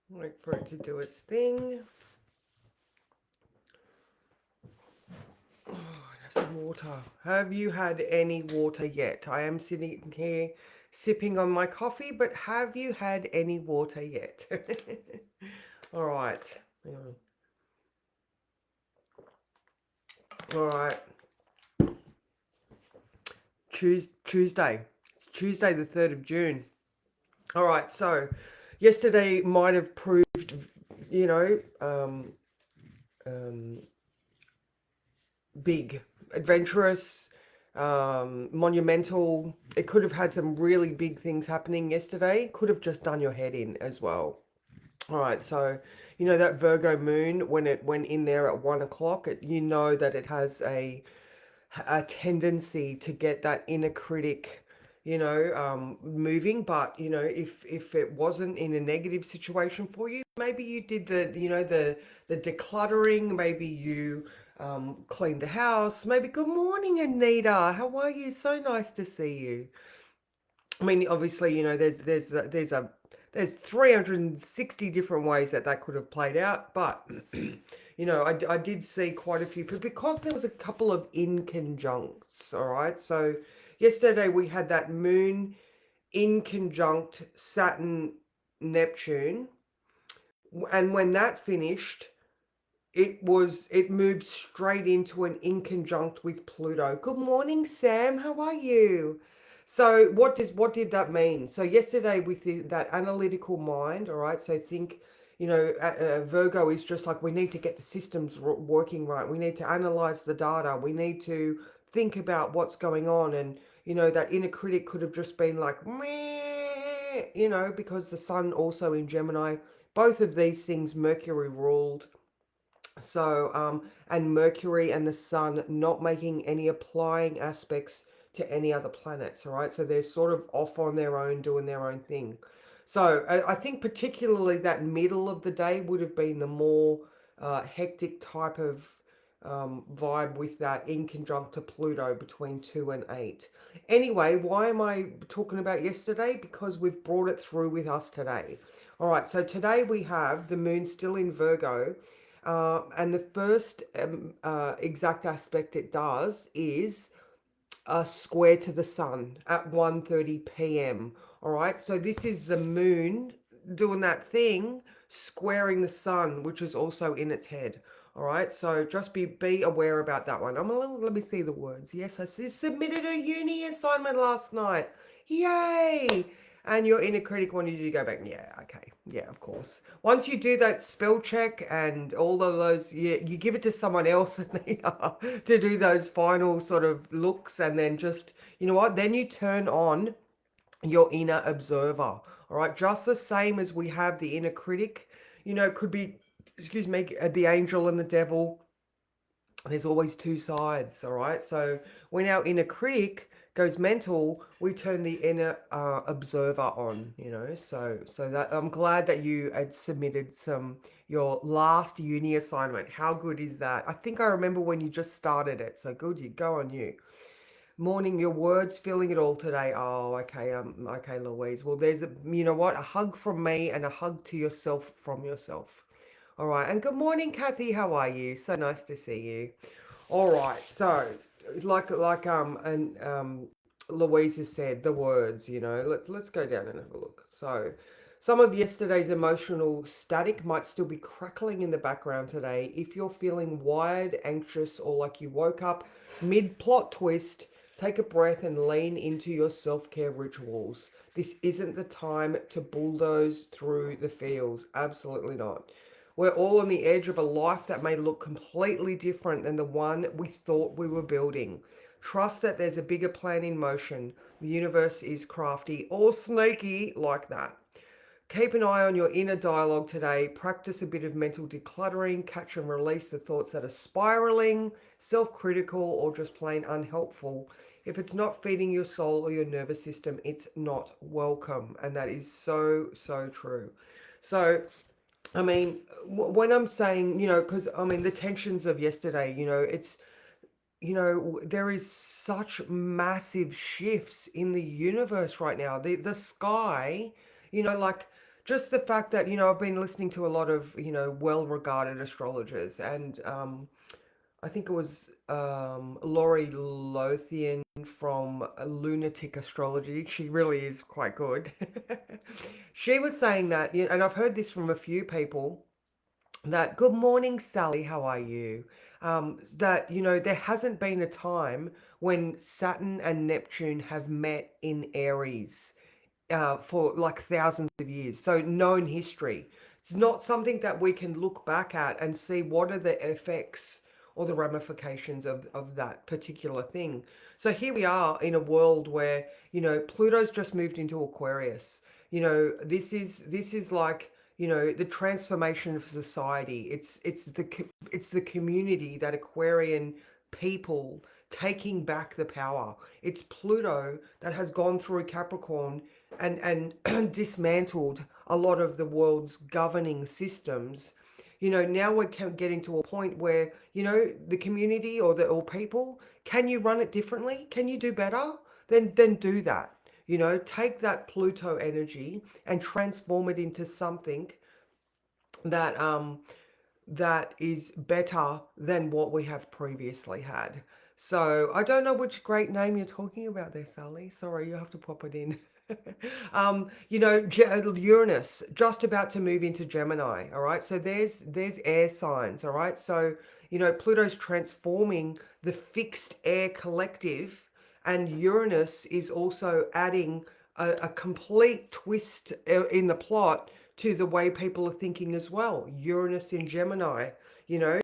Wait for it to do its thing. Oh, have some water. Have you had any water yet? I am sitting here sipping on my coffee, but have you had any water yet? All right. Hang on. All right. Tuesday. It's Tuesday, the 3rd of June. All right. So, yesterday might have proved, you know, um, big, adventurous, monumental. It could have had some really big things happening yesterday. Could have just done your head in as well. All right, so that Virgo moon when it went in there at 1 o'clock, that it has a tendency to get that inner critic, moving. But if it wasn't in a negative situation for you, maybe you did the decluttering. Maybe you cleaned the house. Maybe good morning, Anita. How are you? So nice to see you. I mean, obviously, there's 360 different ways that could have played out, but I did see quite a few because there was a couple of inconjuncts. All right, so yesterday we had that moon inconjunct Saturn Neptune, and when that finished, it moved straight into an inconjunct with Pluto. Good morning, Sam. How are you? So what did that mean? So yesterday with that analytical mind, all right. So think, Virgo is just like we need to get the systems working right. We need to analyze the data. We need to think about what's going on, and that inner critic could have just been like, meh, because the sun also in Gemini. Both of these things Mercury ruled, so, and Mercury and the Sun not making any applying aspects to any other planets, all right? So they're sort of off on their own, doing their own thing. So I think particularly that middle of the day would have been the more hectic type of vibe with that in conjunct to Pluto between 2 and 8. Anyway, why am I talking about yesterday? Because we've brought it through with us today. All right, so today we have the moon still in Virgo, and the first exact aspect it does is a square to the sun at 1:30 p.m. All right, so this is the moon doing that thing, squaring the sun, which is also in its head. All right, so just be aware about that one. Let me see the words. Yes, submitted a uni assignment last night. Yay! And your inner critic wanted you to go back. Yeah, okay. Yeah, of course. Once you do that spell check and all of those, you give it to someone else to do those final sort of looks, and then just, you know what? Then you turn on your inner observer. All right, just the same as we have the inner critic. It could be, excuse me, the angel and the devil. There's always two sides. All right, so when our inner critic goes mental, we turn the inner observer on. So that I'm glad that you had submitted your last uni assignment. How good is that? I think I remember when you just started it. So good, you go on you. Morning, your words, feeling it all today. Oh, okay, okay, Louise. Well, there's a hug from me and a hug to yourself from yourself. All right, and good morning, Kathy. How are you? So nice to see you. All right, so and Louise has said, the words. Let's go down and have a look. So, some of yesterday's emotional static might still be crackling in the background today. If you're feeling wired, anxious, or like you woke up mid plot twist, take a breath and lean into your self care rituals. This isn't the time to bulldoze through the fields. Absolutely not. We're all on the edge of a life that may look completely different than the one we thought we were building. Trust that there's a bigger plan in motion. The universe is crafty or sneaky like that. Keep an eye on your inner dialogue today. Practice a bit of mental decluttering. Catch and release the thoughts that are spiraling, self critical, or just plain unhelpful. If it's not feeding your soul or your nervous system, it's not welcome. And that is so, so true. So, I mean, when I'm saying, because I mean, the tensions of yesterday, there is such massive shifts in the universe right now. The sky, like just the fact that, I've been listening to a lot of, well-regarded astrologers, and I think it was Laurie Lothian from Lunatic Astrology. She really is quite good. She was saying that, and I've heard this from a few people, that good morning, Sally, how are you? That, there hasn't been a time when Saturn and Neptune have met in Aries for like thousands of years. So known history. It's not something that we can look back at and see what are the effects or the ramifications of that particular thing. So here we are in a world where, Pluto's just moved into Aquarius. This is like, the transformation of society. It's the community, that Aquarian people taking back the power. It's Pluto that has gone through Capricorn and dismantled a lot of the world's governing systems. Now we're getting to a point where, the community or people, can you run it differently? Can you do better? Then do that. Take that Pluto energy and transform it into something that that is better than what we have previously had. So I don't know which great name you're talking about there, Sally. Sorry, you have to pop it in. Uranus just about to move into Gemini. All right, so there's air signs. All right, so Pluto's transforming the fixed air collective, and Uranus is also adding a complete twist in the plot to the way people are thinking as well. Uranus in Gemini, you know,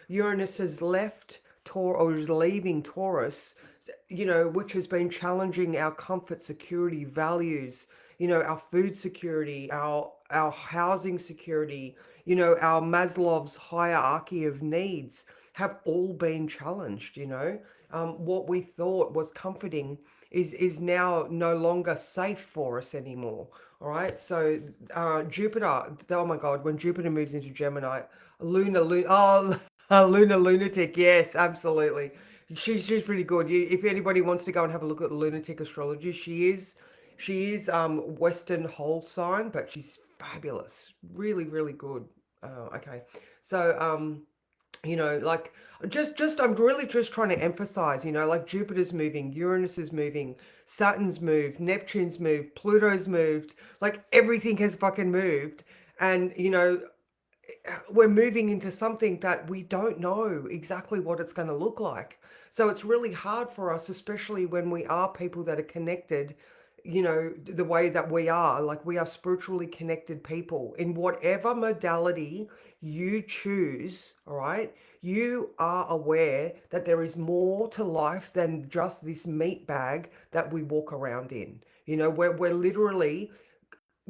Uranus has left or is leaving Taurus, which has been challenging our comfort, security, values, our food security, our housing security, our Maslow's hierarchy of needs have all been challenged. What we thought was comforting is now no longer safe for us anymore. All right, so Jupiter. Oh my God, when Jupiter moves into Gemini, oh, Luna Lunatic. Yes, absolutely. She's pretty good. If anybody wants to go and have a look at Lunatic Astrology, she is Western whole sign, but she's fabulous. Really, really good. Okay, so like just I'm really just trying to emphasize, like Jupiter's moving, Uranus is moving, Saturn's moved, Neptune's moved, Pluto's moved, like everything has fucking moved. And we're moving into something that we don't know exactly what it's going to look like. So it's really hard for us, especially when we are people that are connected, the way that we are. Like, we are spiritually connected people in whatever modality you choose. All right, you are aware that there is more to life than just this meat bag that we walk around in. We're literally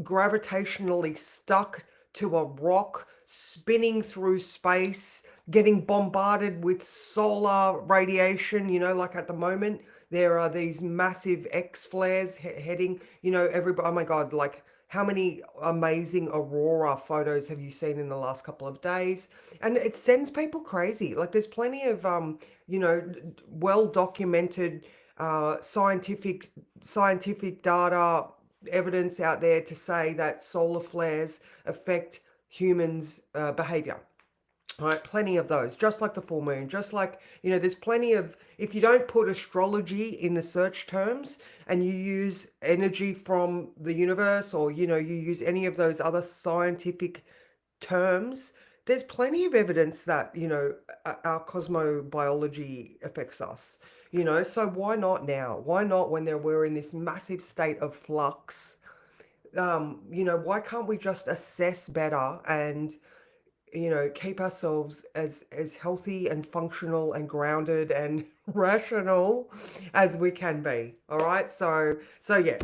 gravitationally stuck to a rock, spinning through space, getting bombarded with solar radiation. Like at the moment, there are these massive X flares heading, everybody, oh my God, like how many amazing aurora photos have you seen in the last couple of days? And it sends people crazy. Like, there's plenty of, well documented scientific data, evidence out there to say that solar flares affect humans' behavior. All right, plenty of those, just like the full moon, just like, there's plenty of, if you don't put astrology in the search terms and you use energy from the universe, or, you use any of those other scientific terms, there's plenty of evidence that, our cosmobiology affects us, so why not now? Why not when we're in this massive state of flux? Why can't we just assess better and, keep ourselves as healthy and functional and grounded and rational as we can be? All right, so yeah,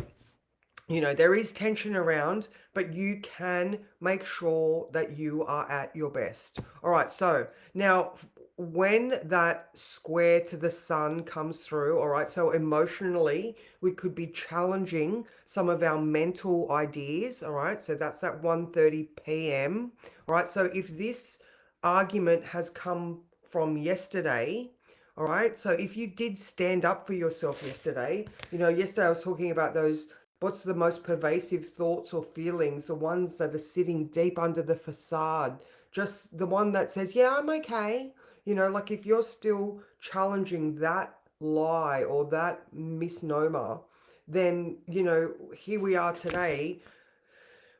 there is tension around, but you can make sure that you are at your best. All right, so now when that square to the sun comes through, all right, so emotionally, we could be challenging some of our mental ideas. All right, so that's at 1:30 p.m. All right, so if this argument has come from yesterday, all right, so if you did stand up for yourself yesterday, yesterday I was talking about those What's the most pervasive thoughts or feelings, the ones that are sitting deep under the facade? Just the one that says, yeah, I'm okay. Like if you're still challenging that lie or that misnomer, then, here we are today,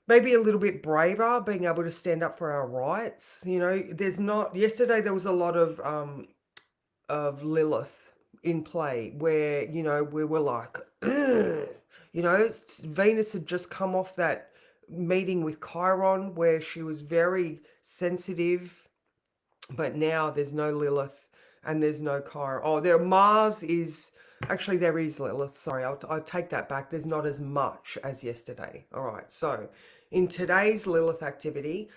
maybe a little bit braver, being able to stand up for our rights. There's not, yesterday there was a lot of Lilith in play where, we were like, "Ugh." Venus had just come off that meeting with Chiron where she was very sensitive, but now there's no Lilith and there's no Chiron. Oh, Mars is, actually there is Lilith. Sorry, I'll take that back. There's not as much as yesterday. All right, so in today's Lilith activity,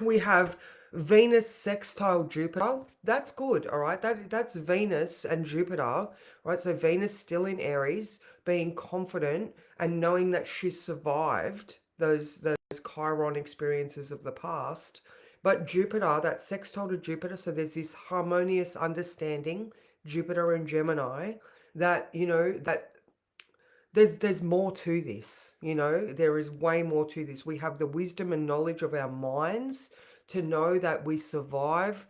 we have Venus sextile Jupiter. That's good, all right? That's Venus and Jupiter, right? So Venus still in Aries, being confident and knowing that she survived those Chiron experiences of the past. But Jupiter, that sextile to Jupiter, so there's this harmonious understanding, Jupiter and Gemini, that, that there's more to this. There is way more to this. We have the wisdom and knowledge of our minds to know that we survive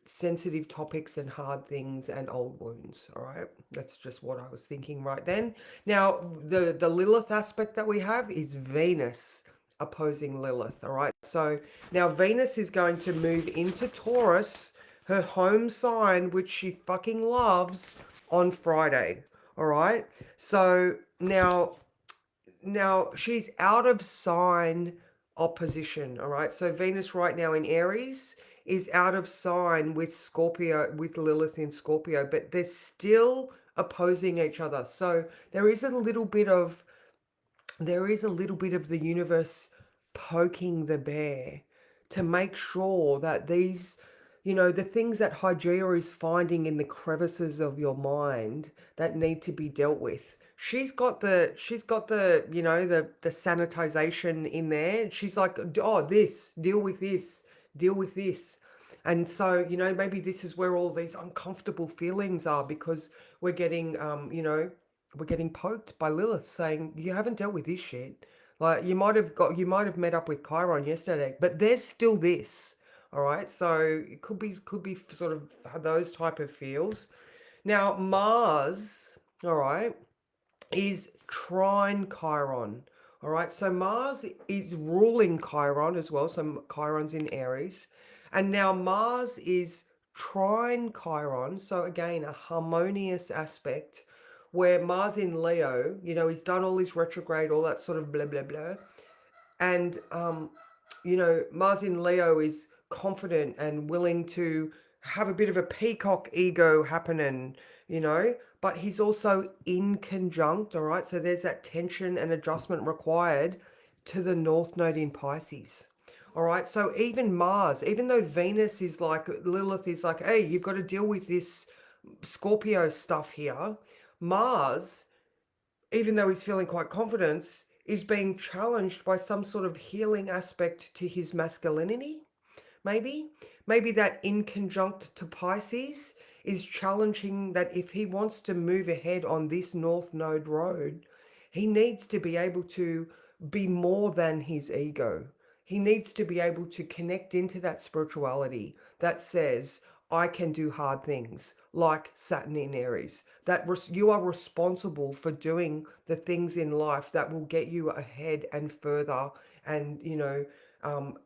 sensitive topics and hard things and old wounds. All right, that's just what I was thinking right then. Now the Lilith aspect that we have is Venus opposing Lilith. All right, so now Venus is going to move into Taurus, her home sign, which she fucking loves, on Friday. All right, so now she's out of sign opposition. All right, so Venus right now in Aries is out of sign with Scorpio, with Lilith in Scorpio, but they're still opposing each other. So there is a little bit of the universe poking the bear to make sure that these, the things that Hygeia is finding in the crevices of your mind that need to be dealt with. She's got the, the sanitization in there. She's like, oh, deal with this, deal with this. And so, maybe this is where all these uncomfortable feelings are, because we're getting, we're getting poked by Lilith saying, you haven't dealt with this shit. Like you might have met up with Chiron yesterday, but there's still this. All right. So it could be sort of those type of feels. Now, Mars, all right, is trine Chiron. All right, so Mars is ruling Chiron as well. So Chiron's in Aries. And now Mars is trine Chiron. So again, a harmonious aspect where Mars in Leo, he's done all his retrograde, all that sort of blah, blah, blah. And, Mars in Leo is confident and willing to have a bit of a peacock ego happening, but he's also in conjunct, all right? So there's that tension and adjustment required to the North Node in Pisces. All right, so even Mars, even though Venus is like, Lilith is like, hey, you've got to deal with this Scorpio stuff here, Mars, even though he's feeling quite confident, is being challenged by some sort of healing aspect to his masculinity. Maybe that in conjunct to Pisces is challenging that if he wants to move ahead on this North Node road, he needs to be able to be more than his ego. He needs to be able to connect into that spirituality that says, I can do hard things, like Saturn in Aries, that you are responsible for doing the things in life that will get you ahead and further, and,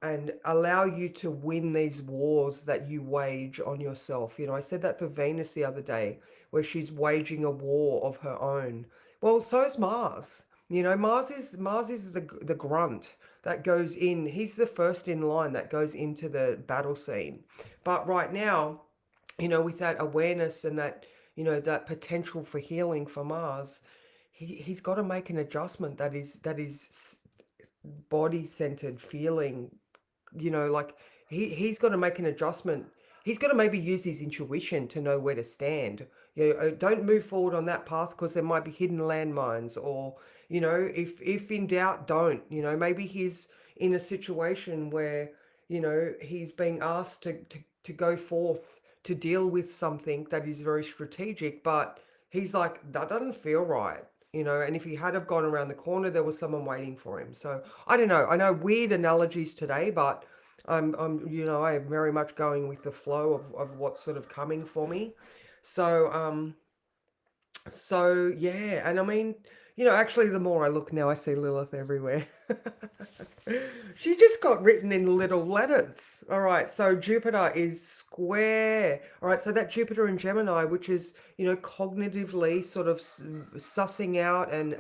and allow you to win these wars that you wage on yourself. I said that for Venus the other day, where she's waging a war of her own. Well, so is Mars. Mars is the grunt that goes in. He's the first in line that goes into the battle scene. But right now, with that awareness and that, that potential for healing for Mars, he's got to make an adjustment that is body centered feeling, like he's got to make an adjustment. He's got to maybe use his intuition to know where to stand. Don't move forward on that path because there might be hidden landmines, or, if in doubt, don't. Maybe he's in a situation where, he's being asked to go forth to deal with something that is very strategic, but he's like, that doesn't feel right. you know, and if he had have gone around the corner, there was someone waiting for him. So I don't know. I know weird analogies today, but you know, I am very much going with the flow of what's sort of coming for me. So, yeah, and I mean, you know, actually, the more I look now, I see Lilith everywhere. She just got written in little letters. All right, so Jupiter is square. All right, so that Jupiter in Gemini, which is, you know, cognitively sort of sussing out and